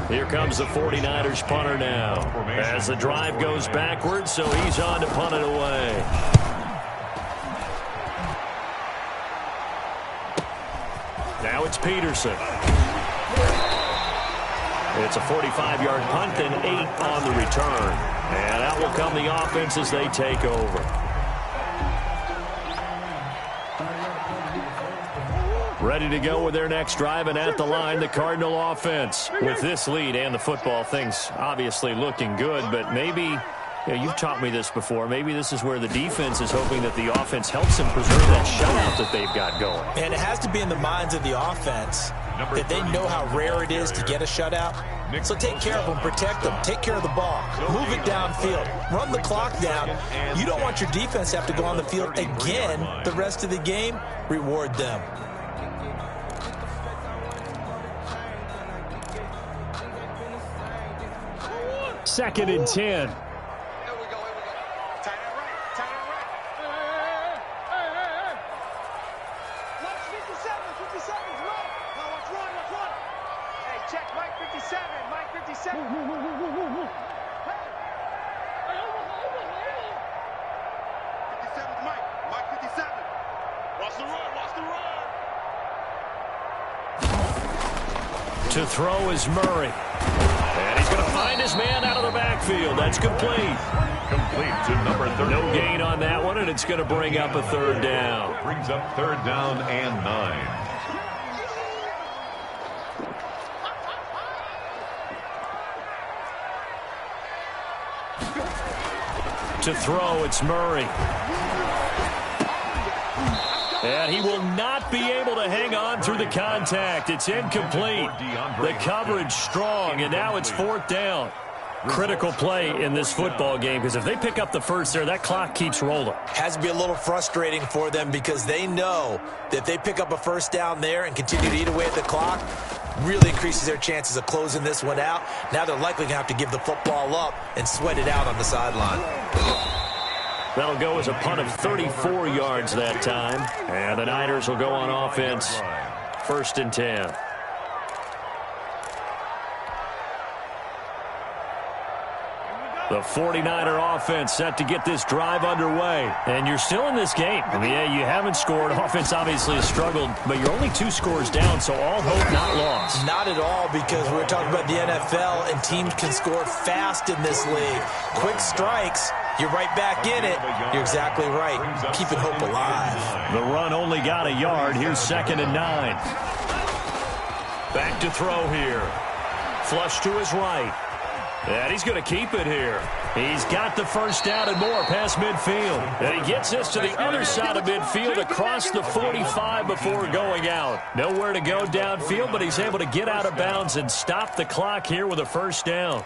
[SPEAKER 4] Here comes the 49ers punter now. As the drive goes backwards, so he's on to punt it away. Now it's Peterson. It's a 45-yard punt and 8 on the return. And out will come the offense as they take over. Ready to go with their next drive, and at the line, the Cardinal offense. With this lead and the football, things obviously looking good, but maybe, you've taught me this before, maybe this is where the defense is hoping that the offense helps them preserve that shutout that they've got going.
[SPEAKER 6] And it has to be in the minds of the offense that they know how rare it is to get a shutout. So take care of them, protect them, take care of the ball, move it downfield, run the clock down. You don't want your defense to have to go on the field again the rest of the game. Reward them.
[SPEAKER 4] Second and 10.
[SPEAKER 7] Here we go. Tie that right. Hey. Watch 57, 57's right. Now watch run. Hey, check Mike 57, Mike 57. Hey. 57's Mike 57. Watch the run.
[SPEAKER 4] To throw is Murray. And he's going to find his man out of the backfield. That's complete.
[SPEAKER 5] complete to number 30.
[SPEAKER 4] No gain on that one, and it's going to bring up a third down.
[SPEAKER 5] Brings up third down and 9.
[SPEAKER 4] To throw, it's Murray. And he will not be able to hang on through the contact. It's incomplete. The coverage strong, and now it's fourth down. Critical play in this football game, because if they pick up the first there, that clock keeps rolling.
[SPEAKER 6] Has to be a little frustrating for them because they know that if they pick up a first down there and continue to eat away at the clock, really increases their chances of closing this one out. Now they're likely going to have to give the football up and sweat it out on the sideline.
[SPEAKER 4] That'll go as a punt of 34 yards that time. And the Niners will go on offense. First and 10. The 49er offense set to get this drive underway. And you're still in this game. I mean, yeah, you haven't scored. Offense obviously has struggled, but you're only 2 scores down, so all hope not lost.
[SPEAKER 6] Not at all, because we're talking about the NFL, and teams can score fast in this league. Quick strikes, you're right back in it. You're exactly right. Keeping hope alive.
[SPEAKER 4] The run only got a yard. Here's second and 9. Back to throw here. Flush to his right. And he's going to keep it here. He's got the first down and more past midfield. And he gets this to the other side of midfield across the 45 before going out. Nowhere to go downfield, but he's able to get out of bounds and stop the clock here with a first down.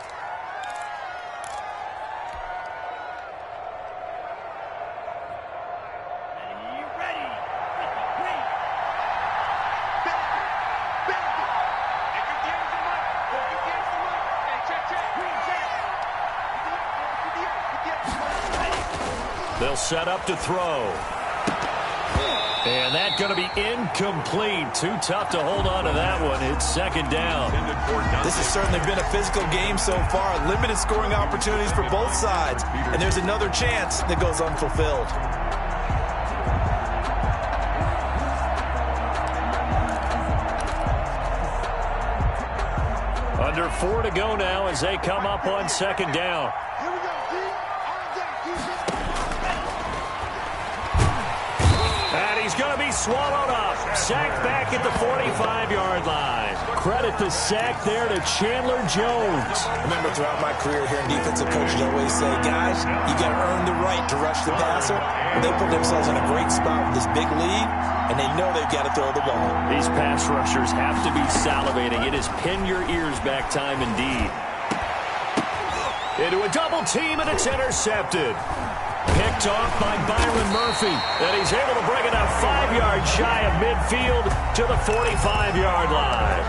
[SPEAKER 4] They'll set up to throw. And that's going to be incomplete. Too tough to hold on to that one. It's second down.
[SPEAKER 6] This has certainly been a physical game so far. Limited scoring opportunities for both sides. And there's another chance that goes unfulfilled.
[SPEAKER 4] Under 4 to go now as they come up on second down. And he's going to be swallowed up. Sacked back at the 45-yard line. Credit the sack there to Chandler Jones.
[SPEAKER 6] Remember, throughout my career here in defensive coaches always say, guys, you got to earn the right to rush the passer. They put themselves in a great spot with this big lead, and they know they've got to throw the ball.
[SPEAKER 4] These pass rushers have to be salivating. It is pin your ears back time indeed. Into a double team, and it's intercepted. Picked off by Byron Murphy. And he's able to bring it up 5 yards shy of midfield to the 45-yard line.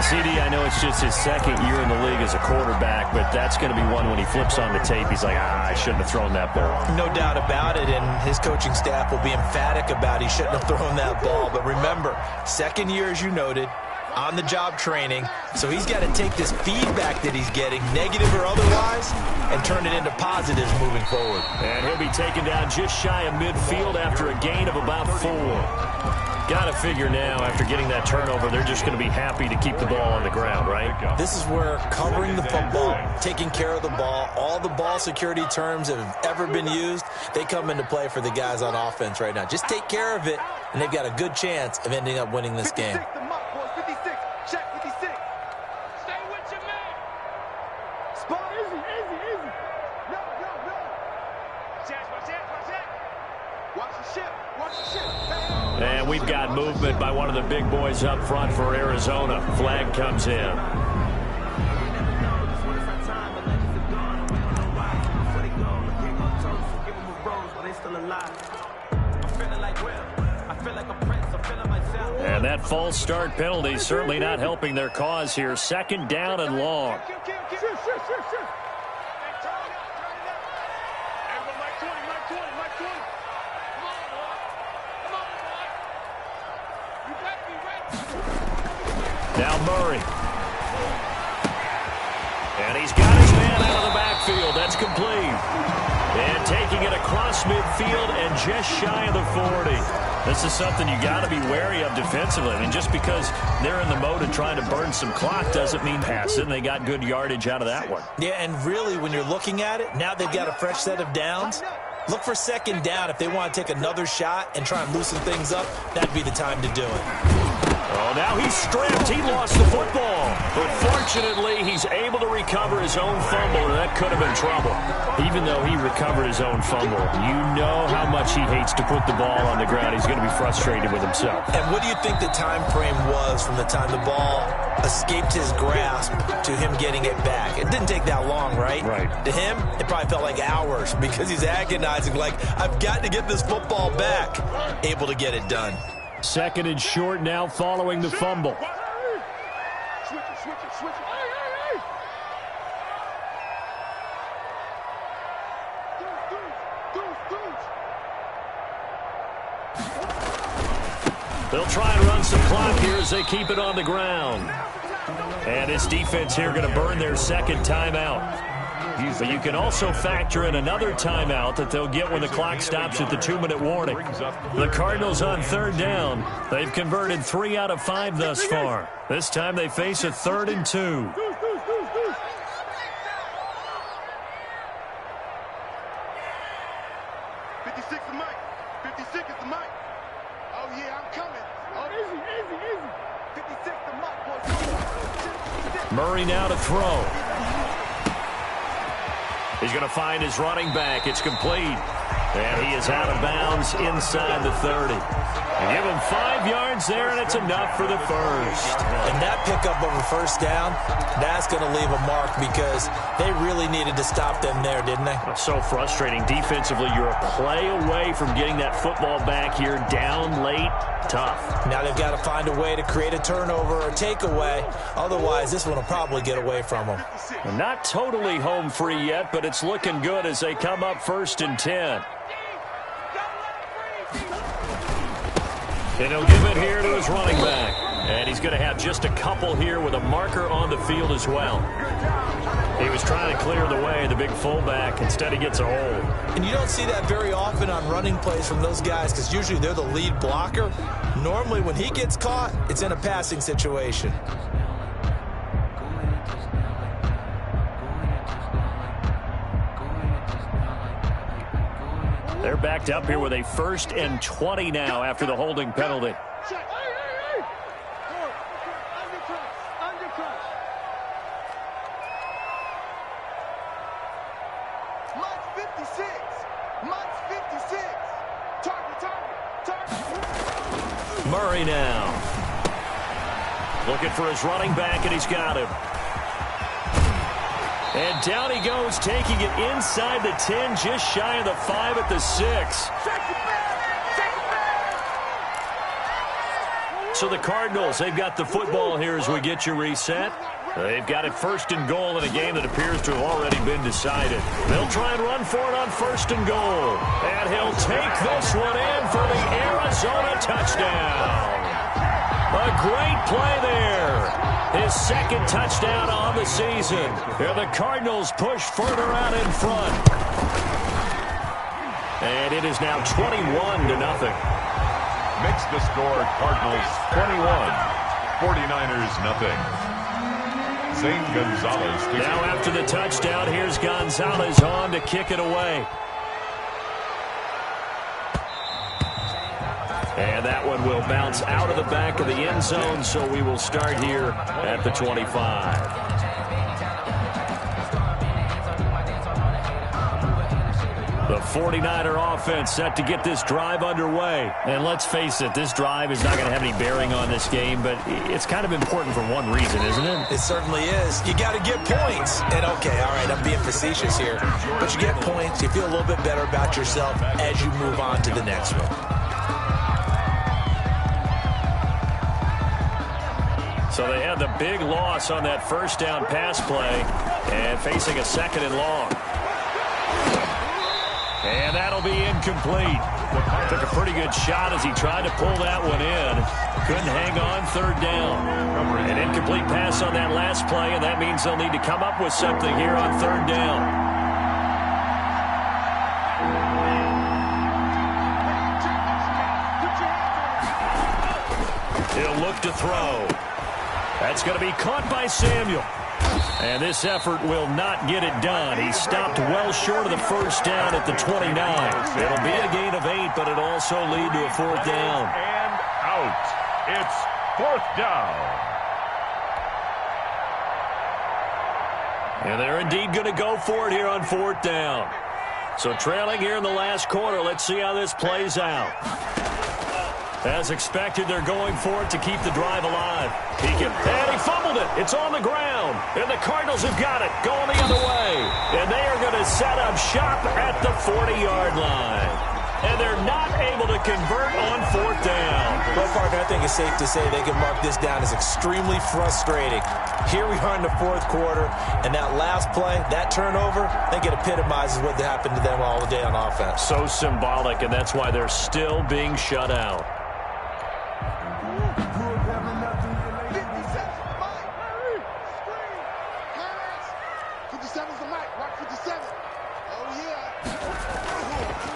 [SPEAKER 4] CD, I know it's just his second year in the league as a quarterback, but that's going to be one when he flips on the tape. He's like, I shouldn't have thrown that ball.
[SPEAKER 6] No doubt about it, and his coaching staff will be emphatic about he shouldn't have thrown that ball. But remember, second year, as you noted, on-the-job training, so he's got to take this feedback that he's getting, negative or otherwise, and turn it into positives moving forward.
[SPEAKER 4] And he'll be taken down just shy of midfield after a gain of about 4. Got to figure now, after getting that turnover, they're just going to be happy to keep the ball on the ground, right?
[SPEAKER 6] This is where covering the football, taking care of the ball, all the ball security terms that have ever been used, they come into play for the guys on offense right now. Just take care of it, and they've got a good chance of ending up winning this game.
[SPEAKER 4] And we've got movement by one of the big boys up front for Arizona. Flag comes in. And that false start penalty certainly not helping their cause here. Second down and long. Now Murray. And he's got his man out of the backfield. That's complete. And taking it across across midfield and just shy of the 40. This is something you got to be wary of defensively. I mean, just because they're in the mode of trying to burn some clock doesn't mean pass it. And they got good yardage out of that one.
[SPEAKER 6] Yeah, and really, when you're looking at it, now they've got a fresh set of downs. Look for second down if they want to take another shot and try and loosen things up. That'd be the time to do it.
[SPEAKER 4] Oh, now he's stripped. He lost the football. But fortunately, he's able to recover his own fumble, and that could have been trouble. Even though he recovered his own fumble, you know how much he hates to put the ball on the ground. He's going to be frustrated with himself.
[SPEAKER 6] And what do you think the time frame was from the time the ball escaped his grasp to him getting it back? It didn't take that long, right?
[SPEAKER 4] Right.
[SPEAKER 6] To him, it probably felt like hours because he's agonizing like, I've got to get this football back. Able to get it done.
[SPEAKER 4] Second and short now following the fumble.
[SPEAKER 7] Switch it.
[SPEAKER 4] They'll try and run some clock here as they keep it on the ground. And this defense here going to burn their second timeout. But you can also factor in another timeout that they'll get when the clock stops at the 2-minute warning. The Cardinals on third down. They've converted 3 out of 5 thus far. This time they face a 3rd and 2. Murray now to throw. He's going to find his running back. It's complete. And he is out of bounds inside the 30. And give him 5 yards there, and it's enough for the first.
[SPEAKER 6] And that pickup of a first down, that's going to leave a mark because they really needed to stop them there, didn't they?
[SPEAKER 4] So frustrating. Defensively, you're a play away from getting that football back here down late. Tough.
[SPEAKER 6] Now they've got to find a way to create a turnover or takeaway. Otherwise, this one will probably get away from them.
[SPEAKER 4] Well, not totally home free yet, but it's looking good as they come up 1st and 10. And he'll give it here to his running back. And he's going to have just a couple here with a marker on the field as well. He was trying to clear the way, the big fullback. Instead, he gets a hold.
[SPEAKER 6] And you don't see that very often on running plays from those guys because usually they're the lead blocker. Normally, when he gets caught, it's in a passing situation.
[SPEAKER 4] They're backed up here with a 1st and 20 now after the holding penalty. Murray now. Looking for his running back, and he's got him. And down he goes, taking it inside the 10, just shy of the 5 at the 6. So the Cardinals, they've got the football here as we get you reset. They've got it 1st and goal in a game that appears to have already been decided. They'll try and run for it on 1st and goal. And he'll take this one in for the Arizona touchdown. A great play there. His 2nd touchdown on the season. And the Cardinals push further out in front. And it is now 21-0.
[SPEAKER 5] Makes the score Cardinals 21, 49ers nothing. Zane Gonzalez.
[SPEAKER 4] Now after the touchdown, here's Gonzalez on to kick it away. And that one will bounce out of the back of the end zone, so we will start here at the 25. The 49er offense set to get this drive underway. And let's face it, this drive is not going to have any bearing on this game, but it's kind of important for one reason, isn't it?
[SPEAKER 6] It certainly is. You got to get points. And okay, all right, I'm being facetious here. But you get points, you feel a little bit better about yourself as you move on to the next one.
[SPEAKER 4] So they had the big loss on that 1st down pass play and facing a 2nd and long. And that'll be incomplete. Took a pretty good shot as he tried to pull that one in. Couldn't hang on 3rd down. An incomplete pass on that last play, and that means they'll need to come up with something here on 3rd down. He'll look to throw. That's going to be caught by Samuel. And this effort will not get it done. He stopped well short of the first down at the 29. It'll be a gain of 8, but it'll also lead to a fourth down.
[SPEAKER 5] And out. It's fourth down.
[SPEAKER 4] And they're indeed going to go for it here on fourth down. So trailing here in the last quarter. Let's see how this plays out. As expected, they're going for it to keep the drive alive. And he fumbled it. It's on the ground. And the Cardinals have got it going the other way. And they are going to set up shop at the 40-yard line. And they're not able to convert on fourth down.
[SPEAKER 6] Well, Parker, I think it's safe to say they can mark this down as extremely frustrating. Here we are in the fourth quarter, and that last play, that turnover, I think it epitomizes what happened to them all day on offense.
[SPEAKER 4] So symbolic, and that's why they're still being shut out.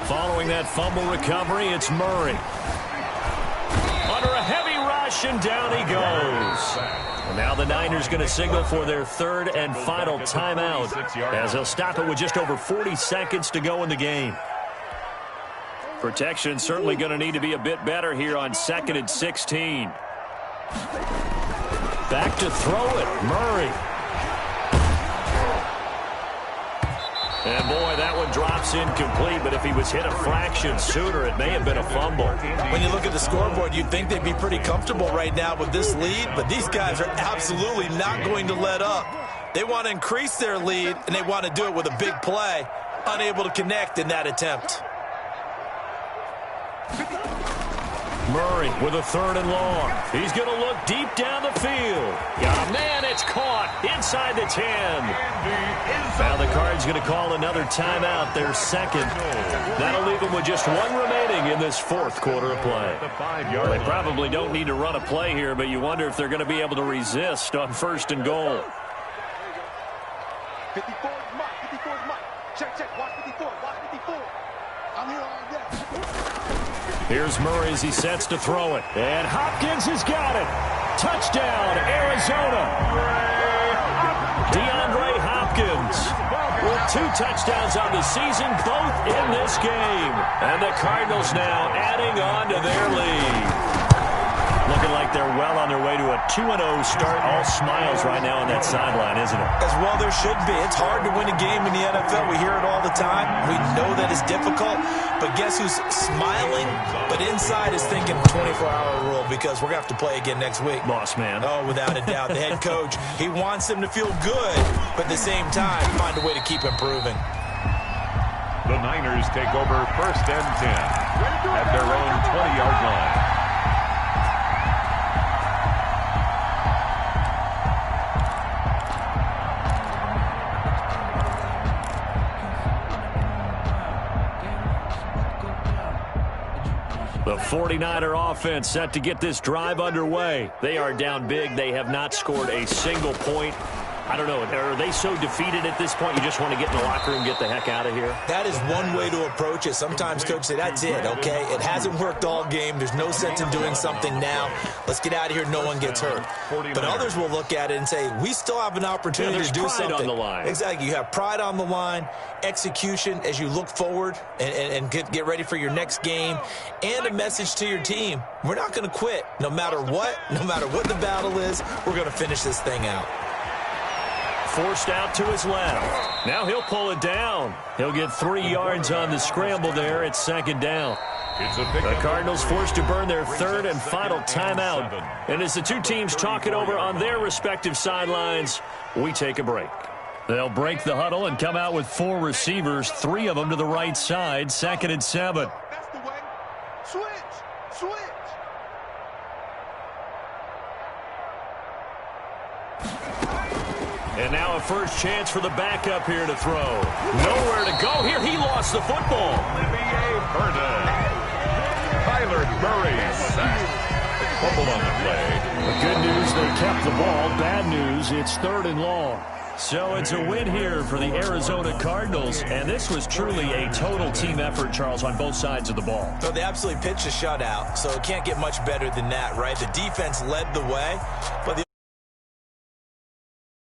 [SPEAKER 4] Following that fumble recovery, it's Murray. Under a heavy rush, and down he goes. And now the Niners going to signal for their third and final timeout, as they'll stop it with just over 40 seconds to go in the game. Protection certainly going to need to be a bit better here on 2nd and 16. Back to throw it, Murray. And, boy, that one drops incomplete, but if he was hit a fraction sooner, it may have been a fumble.
[SPEAKER 6] When you look at the scoreboard, you'd think they'd be pretty comfortable right now with this lead, but these guys are absolutely not going to let up. They want to increase their lead, and they want to do it with a big play, unable to connect in that attempt.
[SPEAKER 4] Murray with a 3rd and long. He's going to look deep down the field. Got a man, it's caught inside the 10. Now the Cards going to call another timeout, their second. That'll leave them with just one remaining in this fourth quarter of play. Well, they probably don't need to run a play here, but you wonder if they're going to be able to resist on 1st and goal.
[SPEAKER 7] 54 is Mike. 54 is Mike. Check. Watch 54. Watch 54. I'm here all day.
[SPEAKER 4] Here's Murray as he sets to throw it. And Hopkins has got it. Touchdown, Arizona. DeAndre Hopkins with 2 touchdowns on the season, both in this game. And the Cardinals now adding on to their lead. Looking like they're well on their way to a 2-0 start. All smiles right now on that sideline, isn't it?
[SPEAKER 6] As well there should be. It's hard to win a game in the NFL. We hear it all the time. We know that it's difficult. But guess who's smiling? But inside is thinking 24-hour rule, because we're going to have to play again next week.
[SPEAKER 4] Boss man.
[SPEAKER 6] Oh, without a doubt. The head coach, he wants them to feel good, but at the same time, find a way to keep improving.
[SPEAKER 5] The Niners take over 1st and 10 at their own 20-yard line.
[SPEAKER 4] The 49er offense set to get this drive underway. They are down big. They have not scored a single point. I don't know. Are they so defeated at this point you just want to get in the locker room and get the heck out of here?
[SPEAKER 6] That is one way to approach it. Sometimes coaches say, that's it, okay? It hasn't worked all game. There's no sense in doing something now. Let's get out of here. No one gets hurt. But others will look at it and say, we still have an opportunity to do something.
[SPEAKER 4] On the line.
[SPEAKER 6] Exactly. You have pride on the line, execution as you look forward and get ready for your next game, and a message to your team. We're not going to quit. No matter what the battle is, we're going to finish this thing out.
[SPEAKER 4] Forced out to his left. Now he'll pull it down. He'll get 3 yards on the scramble there. It's 2nd down. The Cardinals forced to burn their 3rd and final timeout. And as the two teams talk it over on their respective sidelines, we take a break. They'll break the huddle and come out with 4 receivers, 3 of them to the right side, 2nd and 7.
[SPEAKER 7] That's the way. Switch.
[SPEAKER 4] And now a first chance for the backup here to throw. Nowhere to go here. He lost the football.
[SPEAKER 5] Olivier Vernon. Kyler Murray sacked. Fumble on the play.
[SPEAKER 4] The good news, they kept the ball. Bad news, it's 3rd and long. So it's a win here for the Arizona Cardinals, and this was truly a total team effort, Charles, on both sides of the ball.
[SPEAKER 6] So they absolutely pitched a shutout, so it can't get much better than that, right? The defense led the way, but the